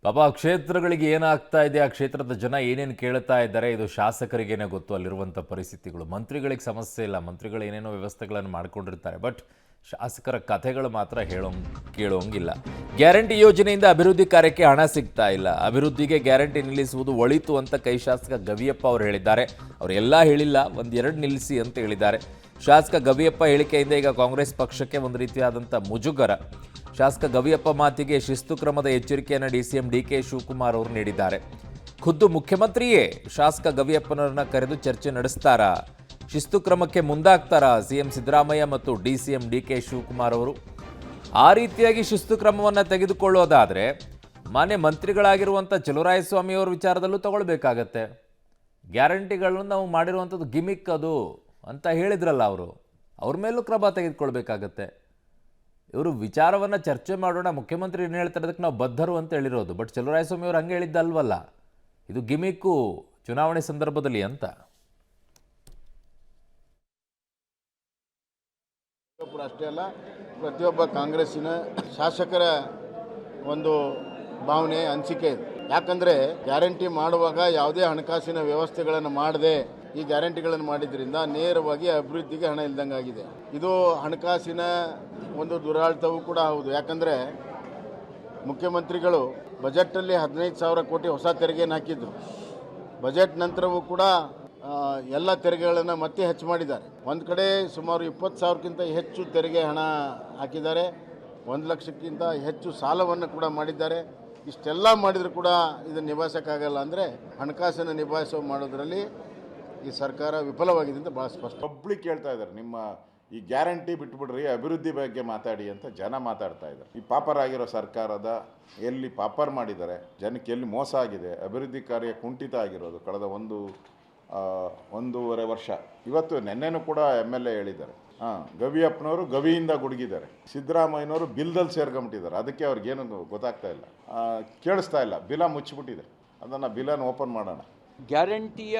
ಪಾಪ ಆ ಕ್ಷೇತ್ರಗಳಿಗೆ ಏನಾಗ್ತಾ ಇದೆ, ಆ ಕ್ಷೇತ್ರದ ಜನ ಏನೇನು ಕೇಳ್ತಾ ಇದ್ದಾರೆ, ಇದು ಶಾಸಕರಿಗೇನೆ ಗೊತ್ತು ಅಲ್ಲಿರುವಂಥ ಪರಿಸ್ಥಿತಿಗಳು. ಮಂತ್ರಿಗಳಿಗೆ ಸಮಸ್ಯೆ ಇಲ್ಲ, ಮಂತ್ರಿಗಳು ಏನೇನೋ ವ್ಯವಸ್ಥೆಗಳನ್ನು ಮಾಡ್ಕೊಂಡಿರ್ತಾರೆ. ಬಟ್ ಶಾಸಕರ ಕಥೆಗಳು ಮಾತ್ರ ಕೇಳೋಂಗಿಲ್ಲ. ಗ್ಯಾರಂಟಿ ಯೋಜನೆಯಿಂದ ಅಭಿವೃದ್ಧಿ ಕಾರ್ಯಕ್ಕೆ ಹಣ ಸಿಗ್ತಾ ಇಲ್ಲ, ಅಭಿವೃದ್ಧಿಗೆ ಗ್ಯಾರಂಟಿ ನಿಲ್ಲಿಸುವುದು ಒಳಿತು ಅಂತ ಕೈ ಶಾಸಕ ಗವಿಯಪ್ಪ ಅವರು ಹೇಳಿದ್ದಾರೆ. ಅವರೆಲ್ಲ ಹೇಳಿಲ್ಲ, ಒಂದೆರಡು ನಿಲ್ಲಿಸಿ ಅಂತ ಹೇಳಿದ್ದಾರೆ. ಶಾಸಕ ಗವಿಯಪ್ಪ ಹೇಳಿಕೆಯಿಂದ ಈಗ ಕಾಂಗ್ರೆಸ್ ಪಕ್ಷಕ್ಕೆ ಒಂದು ರೀತಿಯಾದಂಥ ಮುಜುಗರ. ಶಾಸಕ ಗವಿಯಪ್ಪ ಮಾತಿಗೆ ಶಿಸ್ತು ಕ್ರಮದ ಎಚ್ಚರಿಕೆಯನ್ನು ಡಿಸಿಎಂ ಡಿಕೆ ಶಿವಕುಮಾರ್ ಅವರು ನೀಡಿದ್ದಾರೆ. ಖುದ್ದು ಮುಖ್ಯಮಂತ್ರಿಯೇ ಶಾಸಕ ಗವಿಯಪ್ಪನವರನ್ನ ಕರೆದು ಚರ್ಚೆ ನಡೆಸ್ತಾರಾ, ಶಿಸ್ತು ಕ್ರಮಕ್ಕೆ ಮುಂದಾಗ್ತಾರಾ ಸಿಎಂ ಸಿದ್ದರಾಮಯ್ಯ ಮತ್ತು ಡಿಸಿಎಂ ಡಿಕೆ ಶಿವಕುಮಾರ್ ಅವರು? ಆ ರೀತಿಯಾಗಿ ಶಿಸ್ತು ಕ್ರಮವನ್ನು ತೆಗೆದುಕೊಳ್ಳೋದಾದರೆ ಮಾನ್ಯ ಮಂತ್ರಿಗಳಾಗಿರುವಂಥ ಚಲುವರಾಯಸ್ವಾಮಿ ಅವರ ವಿಚಾರದಲ್ಲೂ ತಗೊಳ್ಬೇಕಾಗತ್ತೆ. ಗ್ಯಾರಂಟಿಗಳನ್ನು ನಾವು ಮಾಡಿರುವಂಥದ್ದು ಗಿಮಿಕ್ ಅದು ಅಂತ ಹೇಳಿದ್ರಲ್ಲ ಅವರು, ಅವ್ರ ಮೇಲೂ ಕ್ರಮ ತೆಗೆದುಕೊಳ್ಬೇಕಾಗತ್ತೆ. ಇವರು ವಿಚಾರವನ್ನು ಚರ್ಚೆ ಮಾಡೋಣ, ಮುಖ್ಯಮಂತ್ರಿ ಏನು ಹೇಳ್ತಾರೆ ಅದಕ್ಕೆ ನಾವು ಬದ್ಧರು ಅಂತ ಹೇಳಿರೋದು. ಬಟ್ ಚಲುವರಾಯಸ್ವಾಮಿ ಅವರು ಹಂಗೆ ಹೇಳಿದ್ದಲ್ವಲ್ಲ, ಇದು ಗಿಮಿಕ್ಕು ಚುನಾವಣೆ ಸಂದರ್ಭದಲ್ಲಿ ಅಂತ. ಅಷ್ಟೇ ಅಲ್ಲ, ಪ್ರತಿಯೊಬ್ಬ ಕಾಂಗ್ರೆಸ್ಸಿನ ಶಾಸಕರ ಒಂದು ಭಾವನೆ, ಅನಿಸಿಕೆ ಇದೆ. ಯಾಕಂದರೆ ಗ್ಯಾರಂಟಿ ಮಾಡುವಾಗ ಯಾವುದೇ ಹಣಕಾಸಿನ ವ್ಯವಸ್ಥೆಗಳನ್ನು ಮಾಡದೆ ಈ ಗ್ಯಾರಂಟಿಗಳನ್ನು ಮಾಡಿದ್ರಿಂದ ನೇರವಾಗಿ ಅಭಿವೃದ್ಧಿಗೆ ಹಣ ಇಲ್ದಂಗಾಗಿದೆ. ಇದು ಹಣಕಾಸಿನ ಒಂದು ದುರಾಡಳಿತವೂ ಕೂಡ ಹೌದು. ಯಾಕಂದರೆ ಮುಖ್ಯಮಂತ್ರಿಗಳು ಬಜೆಟಲ್ಲಿ 15,000 ಕೋಟಿ ಹೊಸ ತೆರಿಗೆಯನ್ನು ಹಾಕಿದ್ರು. ಬಜೆಟ್ ನಂತರವೂ ಕೂಡ ಎಲ್ಲ ತೆರಿಗೆಗಳನ್ನು ಮತ್ತೆ ಹೆಚ್ಚು ಮಾಡಿದ್ದಾರೆ. ಒಂದು ಕಡೆ ಸುಮಾರು 20,000ಕ್ಕಿಂತ ಹೆಚ್ಚು ತೆರಿಗೆ ಹಣ ಹಾಕಿದ್ದಾರೆ, 1 ಲಕ್ಷಕ್ಕಿಂತ ಹೆಚ್ಚು ಸಾಲವನ್ನು ಕೂಡ ಮಾಡಿದ್ದಾರೆ. ಇಷ್ಟೆಲ್ಲ ಮಾಡಿದರೂ ಕೂಡ ಇದನ್ನು ನಿಭಾಯಿಸೋಕ್ಕಾಗಲ್ಲ. ಅಂದರೆ ಹಣಕಾಸನ್ನು ಮಾಡೋದರಲ್ಲಿ ಈ ಸರ್ಕಾರ ವಿಫಲವಾಗಿದೆ ಅಂತ ಭಾಳ ಸ್ಪಷ್ಟ. ಪಬ್ಲಿಕ್ ಹೇಳ್ತಾ ಇದ್ದಾರೆ, ನಿಮ್ಮ ಈ ಗ್ಯಾರಂಟಿ ಬಿಟ್ಬಿಡ್ರಿ, ಅಭಿವೃದ್ಧಿ ಬಗ್ಗೆ ಮಾತಾಡಿ ಅಂತ ಜನ ಮಾತಾಡ್ತಾ ಇದ್ದಾರೆ. ಈ ಪಾಪರ್ ಆಗಿರೋ ಸರ್ಕಾರದ ಎಲ್ಲಿ ಪಾಪರ್ ಮಾಡಿದ್ದಾರೆ, ಜನಕ್ಕೆ ಎಲ್ಲಿ ಮೋಸ ಆಗಿದೆ, ಅಭಿವೃದ್ಧಿ ಕಾರ್ಯ ಕುಂಠಿತ ಆಗಿರೋದು ಕಳೆದ ಒಂದೂವರೆ ವರ್ಷ. ಇವತ್ತು ನೆನ್ನೆನೂ ಕೂಡ MLA ಹೇಳಿದ್ದಾರೆ, ಗವಿಯಪ್ಪನವರು ಗವಿಯಿಂದ ಗುಡುಗಿದ್ದಾರೆ, ಸಿದ್ದರಾಮಯ್ಯನವರು ಬಿಲ್ದಲ್ಲಿ ಸೇರ್ಕೊಂಬಿಟ್ಟಿದ್ದಾರೆ. ಅದಕ್ಕೆ ಅವ್ರಿಗೇನು ಗೊತ್ತಾಗ್ತಾ ಇಲ್ಲ, ಕೇಳಿಸ್ತಾ ಇಲ್ಲ, ಬಿಲ ಮುಚ್ಚಿಬಿಟ್ಟಿದೆ. ಅದನ್ನು ಬಿಲನ್ನು ಓಪನ್ ಮಾಡೋಣ. ಗ್ಯಾರಂಟಿಯ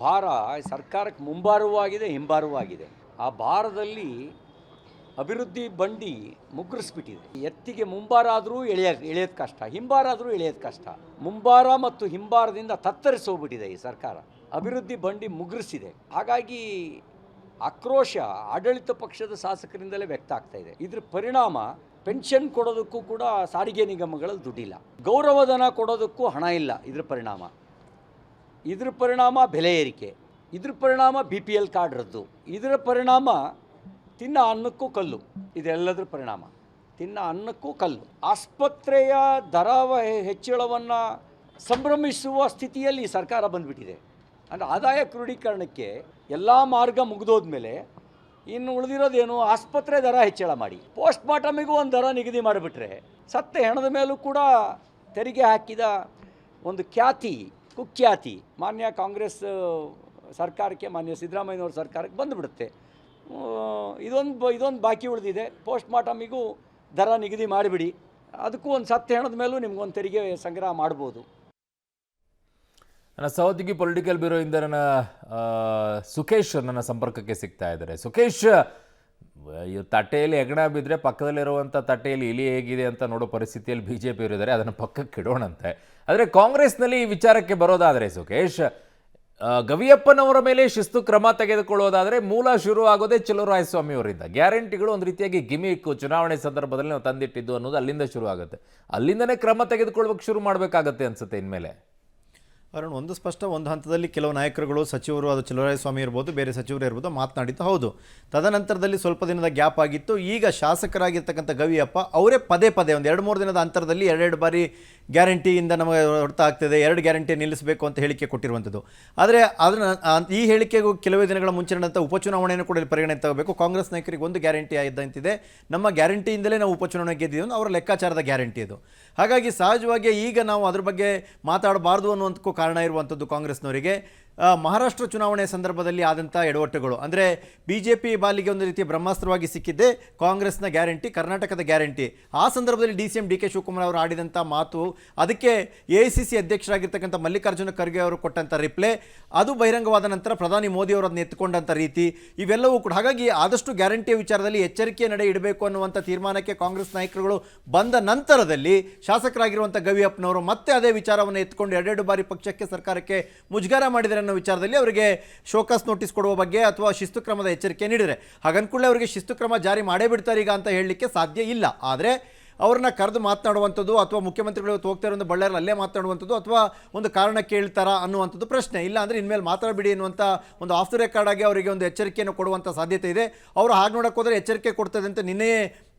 ಭಾರ ಸರ್ಕಾರಕ್ಕೆ ಮುಂಭಾರವೂ ಆಗಿದೆ, ಹಿಂಭಾರವೂ ಆಗಿದೆ. ಆ ಭಾರದಲ್ಲಿ ಅಭಿವೃದ್ಧಿ ಬಂಡಿ ಮುಗ್ಗರಿಸ್ಬಿಟ್ಟಿದೆ. ಎತ್ತಿಗೆ ಮುಂಭಾರ ಆದರೂ ಎಳೆಯೋದು ಕಷ್ಟ, ಹಿಂಭಾರ ಆದರೂ ಎಳೆಯೋದು ಕಷ್ಟ. ಮುಂಭಾರ ಮತ್ತು ಹಿಂಭಾರದಿಂದ ತತ್ತರಿಸೋಗ್ಬಿಟ್ಟಿದೆ ಈ ಸರ್ಕಾರ. ಅಭಿವೃದ್ಧಿ ಬಂಡಿ ಮುಗ್ಗರಿಸಿದೆ. ಹಾಗಾಗಿ ಆಕ್ರೋಶ ಆಡಳಿತ ಪಕ್ಷದ ಶಾಸಕರಿಂದಲೇ ವ್ಯಕ್ತ ಆಗ್ತಾ ಇದೆ. ಇದ್ರ ಪರಿಣಾಮ ಪೆನ್ಷನ್ ಕೊಡೋದಕ್ಕೂ ಕೂಡ ಸಾರಿಗೆ ನಿಗಮಗಳಲ್ಲಿ ದುಡ್ಡಿಲ್ಲ, ಗೌರವಧನ ಕೊಡೋದಕ್ಕೂ ಹಣ ಇಲ್ಲ. ಇದ್ರ ಪರಿಣಾಮ ಬೆಲೆ ಏರಿಕೆ, ಇದ್ರ ಪರಿಣಾಮ BPL ಕಾರ್ಡ್ ರದ್ದು, ಇದರ ಪರಿಣಾಮ ತಿನ್ನ ಅನ್ನಕ್ಕೂ ಕಲ್ಲು. ಇದೆಲ್ಲದರ ಪರಿಣಾಮ ತಿನ್ನ ಅನ್ನಕ್ಕೂ ಕಲ್ಲು. ಆಸ್ಪತ್ರೆಯ ದರ ಹೆಚ್ಚಳವನ್ನು ಸಂಭ್ರಮಿಸುವ ಸ್ಥಿತಿಯಲ್ಲಿ ಸರ್ಕಾರ ಬಂದುಬಿಟ್ಟಿದೆ. ಅಂದರೆ ಆದಾಯ ಕ್ರೋಢೀಕರಣಕ್ಕೆ ಎಲ್ಲ ಮಾರ್ಗ ಮುಗಿದೋದ್ಮೇಲೆ ಇನ್ನು ಉಳಿದಿರೋದೇನು, ಆಸ್ಪತ್ರೆ ದರ ಹೆಚ್ಚಳ ಮಾಡಿ ಪೋಸ್ಟ್ ಮಾರ್ಟಮಿಗೂ ಒಂದು ದರ ನಿಗದಿ ಮಾಡಿಬಿಟ್ರೆ ಸತ್ತ ಹೆಣದ ಮೇಲೂ ಕೂಡ ತೆರಿಗೆ ಹಾಕಿದ ಒಂದು ಕುಖ್ಯಾತಿ ಮಾನ್ಯ ಕಾಂಗ್ರೆಸ್ ಸರ್ಕಾರಕ್ಕೆ, ಮಾನ್ಯ ಸಿದ್ದರಾಮಯ್ಯನವ್ರ ಸರ್ಕಾರಕ್ಕೆ ಬಂದುಬಿಡುತ್ತೆ. ಇದೊಂದು ಬಾಕಿ ಉಳಿದಿದೆ. ಪೋಸ್ಟ್ ಮಾರ್ಟಮಿಗೂ ದರ ನಿಗದಿ ಮಾಡಿಬಿಡಿ, ಅದಕ್ಕೂ ಒಂದು ಸತ್ತ ಹೆಣದ ಮೇಲೂ ನಿಮ್ಗೊಂದು ತೆರಿಗೆ ಸಂಗ್ರಹ ಮಾಡ್ಬೋದು. ನನ್ನ ಸಹೋದ್ಯೋಗಿ ಪೊಲಿಟಿಕಲ್ ಬ್ಯೂರೋಯಿಂದ ಸುಖೇಶ್ ನನ್ನ ಸಂಪರ್ಕಕ್ಕೆ ಸಿಗ್ತಾ ಇದ್ದಾರೆ. ಸುಖೇಶ್, ತಟ್ಟೆಯಲ್ಲಿ ಹೆಗಣ ಬಿದ್ದರೆ ಪಕ್ಕದಲ್ಲಿರುವಂಥ ತಟ್ಟೆಯಲ್ಲಿ ಇಲಿ ಹೇಗಿದೆ ಅಂತ ನೋಡೋ ಪರಿಸ್ಥಿತಿಯಲ್ಲಿ BJP ಇದ್ದಾರೆ. ಅದನ್ನು ಪಕ್ಕಕ್ಕೆ ಇಡೋಣಂತೆ. ಆದರೆ ಕಾಂಗ್ರೆಸ್ನಲ್ಲಿ ಈ ವಿಚಾರಕ್ಕೆ ಬರೋದಾದರೆ ಸುಖೇಶ್, ಗವಿಯಪ್ಪನವರ ಮೇಲೆ ಶಿಸ್ತು ಕ್ರಮ ತೆಗೆದುಕೊಳ್ಳೋದಾದರೆ ಮೂಲ ಶುರು ಆಗೋದೇ ಚಲುವರಾಯಸ್ವಾಮಿ ಅವರಿಂದ. ಗ್ಯಾರಂಟಿಗಳು ಒಂದು ರೀತಿಯಾಗಿ ಗಿಮಿಕ್, ಚುನಾವಣೆ ಸಂದರ್ಭದಲ್ಲಿ ನಾವು ತಂದಿಟ್ಟಿದ್ದು ಅನ್ನೋದು ಅಲ್ಲಿಂದ ಶುರು ಆಗುತ್ತೆ. ಅಲ್ಲಿಂದನೇ ಕ್ರಮ ತೆಗೆದುಕೊಳ್ಬೇಕು ಶುರು ಮಾಡಬೇಕಾಗತ್ತೆ ಅನ್ಸುತ್ತೆ ಇನ್ಮೇಲೆ. ಅರುಣ್, ಒಂದು ಸ್ಪಷ್ಟ, ಒಂದು ಹಂತದಲ್ಲಿ ಕೆಲವು ನಾಯಕರುಗಳು, ಸಚಿವರು, ಅದು ಚಲುವರಾಯಸ್ವಾಮಿ ಇರ್ಬೋದು, ಬೇರೆ ಸಚಿವರು ಇರ್ಬೋದು, ಮಾತನಾಡಿದ್ದು ಹೌದು. ತದನಂತರದಲ್ಲಿ ಸ್ವಲ್ಪ ದಿನದ ಗ್ಯಾಪ್ ಆಗಿತ್ತು. ಈಗ ಶಾಸಕರಾಗಿರ್ತಕ್ಕಂಥ ಗವಿಯಪ್ಪ ಅವರೇ ಪದೇ ಒಂದು 2-3 ದಿನದ ಅಂತರದಲ್ಲಿ 2 ಬಾರಿ ಗ್ಯಾರಂಟಿಯಿಂದ ನಮಗೆ ಹೊರತ ಆಗ್ತದೆ, 2 ಗ್ಯಾರಂಟಿ ನಿಲ್ಲಿಸಬೇಕು ಅಂತ ಹೇಳಿಕೆ ಕೊಟ್ಟಿರುವಂಥದ್ದು. ಆದರೆ ಈ ಹೇಳಿಕೆಗೂ ಕೆಲವೇ ದಿನಗಳ ಮುಂಚೆ ನಡೆದಂಥ ಉಪಚುನಾವಣೆಯನ್ನು ಕೂಡ ಪರಿಗಣನೆ ತಗೋಬೇಕು. ಕಾಂಗ್ರೆಸ್ ನಾಯಕರಿಗೆ ಒಂದು ಗ್ಯಾರಂಟಿ ಇದ್ದಂತಿದೆ, ನಮ್ಮ ಗ್ಯಾರಂಟಿಯಿಂದಲೇ ನಾವು ಉಪಚುನಾವಣೆ ಗೆದ್ದಿದ್ದು ಅವರ ಲೆಕ್ಕಾಚಾರದ ಗ್ಯಾರಂಟಿ ಅದು. ಹಾಗಾಗಿ ಸಹಜವಾಗಿ ಈಗ ನಾವು ಅದ್ರ ಬಗ್ಗೆ ಮಾತಾಡಬಾರ್ದು ಅನ್ನುವಂಥಕ್ಕೂ ಕಾರಣ ಇರುವಂಥದ್ದು ಕಾಂಗ್ರೆಸ್ನವರಿಗೆ. ಮಹಾರಾಷ್ಟ್ರ ಚುನಾವಣೆ ಸಂದರ್ಭದಲ್ಲಿ ಆದಂಥ ಎಡವಟ್ಟುಗಳು ಅಂದರೆ BJP ಬಾಲಿಗೆ ಒಂದು ರೀತಿಯ ಬ್ರಹ್ಮಾಸ್ತ್ರವಾಗಿ ಸಿಕ್ಕಿದ್ದೆ ಕಾಂಗ್ರೆಸ್ನ ಗ್ಯಾರಂಟಿ, ಕರ್ನಾಟಕದ ಗ್ಯಾರಂಟಿ. ಆ ಸಂದರ್ಭದಲ್ಲಿ DCM DK ಶಿವಕುಮಾರ್ ಅವರು ಆಡಿದಂಥ ಮಾತು, ಅದಕ್ಕೆ AICC ಅಧ್ಯಕ್ಷರಾಗಿರ್ತಕ್ಕಂಥ ಮಲ್ಲಿಕಾರ್ಜುನ ಖರ್ಗೆ ಅವರು ಕೊಟ್ಟಂಥ ರಿಪ್ಲೈ, ಅದು ಬಹಿರಂಗವಾದ ನಂತರ ಪ್ರಧಾನಿ ಮೋದಿ ಅವರು ಅದನ್ನ ಎತ್ತುಕೊಂಡಂಥ ರೀತಿ, ಇವೆಲ್ಲವೂ ಕೂಡ. ಹಾಗಾಗಿ ಆದಷ್ಟು ಗ್ಯಾರಂಟಿಯ ವಿಚಾರದಲ್ಲಿ ಎಚ್ಚರಿಕೆ ನಡೆ ಇಡಬೇಕು ಅನ್ನುವಂಥ ತೀರ್ಮಾನಕ್ಕೆ ಕಾಂಗ್ರೆಸ್ ನಾಯಕರುಗಳು ಬಂದ ನಂತರದಲ್ಲಿ ಶಾಸಕರಾಗಿರುವಂಥ ಗವಿಯಪ್ಪನವರು ಮತ್ತೆ ಅದೇ ವಿಚಾರವನ್ನು ಎತ್ಕೊಂಡು ಎರಡೆರಡು ಬಾರಿ ಪಕ್ಷಕ್ಕೆ, ಸರ್ಕಾರಕ್ಕೆ ಮುಜುಗರ ಮಾಡಿದರೆ ಅನ್ನೋ ವಿಚಾರದಲ್ಲಿ ಅವರಿಗೆ ಶೋಕಾಸ್ ನೋಟಿಸ್ ಕೊಡುವ ಬಗ್ಗೆ ಅಥವಾ ಶಿಸ್ತು ಕ್ರಮದ ಎಚ್ಚರಿಕೆ ನೀಡಿದರೆ, ಹಾಗನ್ಕೂಡಲೇ ಅವರಿಗೆ ಶಿಸ್ತು ಕ್ರಮ ಜಾರಿ ಮಾಡೇ ಬಿಡ್ತಾರೆ ಈಗ ಅಂತ ಹೇಳಲಿಕ್ಕೆ ಸಾಧ್ಯ ಇಲ್ಲ. ಆದರೆ ಅವ್ರನ್ನ ಕರೆದು ಮಾತನಾಡುವಂಥದ್ದು ಅಥವಾ ಮುಖ್ಯಮಂತ್ರಿಗಳು ಹೋಗ್ತಾ ಇರೋ ಬಳ್ಳಾರಲ್ಲಿ ಅಲ್ಲೇ ಮಾತನಾಡುವಂಥದ್ದು ಅಥವಾ ಒಂದು ಕಾರಣ ಕೇಳ್ತಾರಾ ಅನ್ನುವಂಥದ್ದು ಪ್ರಶ್ನೆ. ಇಲ್ಲ ಅಂದರೆ ಇನ್ಮೇಲೆ ಮಾತಾಡಬೇಡಿ ಅನ್ನುವಂಥ ಒಂದು ಆಫ್ ದ ರೆಕಾರ್ಡ್ ಆಗಿ ಅವರಿಗೆ ಒಂದು ಎಚ್ಚರಿಕೆಯನ್ನು ಕೊಡುವಂಥ ಸಾಧ್ಯತೆ ಇದೆ. ಅವರು ಹಾಗೆ ನೋಡೋಕೆ ಹೋದರೆ ಎಚ್ಚರಿಕೆ ಕೊಡ್ತದೆ ಅಂತ ನಿನ್ನೆಯೇ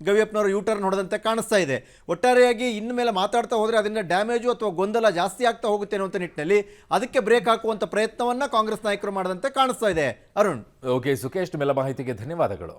ಗವಿಯಪ್ಪನವರು ಯೂಟರ್ನ್ ಹೊಡೆದಂತೆ ಕಾಣಿಸ್ತಾ ಇದೆ. ಒಟ್ಟಾರೆಯಾಗಿ ಇನ್ನು ಮೇಲೆ ಮಾತಾಡ್ತಾ ಹೋದರೆ ಅದರಿಂದ ಡ್ಯಾಮೇಜು ಅಥವಾ ಗೊಂದಲ ಜಾಸ್ತಿ ಆಗ್ತಾ ಹೋಗುತ್ತೆ ಅನ್ನುವಂಥ ನಿಟ್ಟಿನಲ್ಲಿ ಅದಕ್ಕೆ ಬ್ರೇಕ್ ಹಾಕುವಂಥ ಪ್ರಯತ್ನವನ್ನು ಕಾಂಗ್ರೆಸ್ ನಾಯಕರು ಮಾಡದಂತೆ ಕಾಣಿಸ್ತಾ ಇದೆ. ಅರುಣ್. ಓಕೆ ಸುಖೇಶ್, ಮೇಲೆ ಮಾಹಿತಿಗೆ ಧನ್ಯವಾದಗಳು.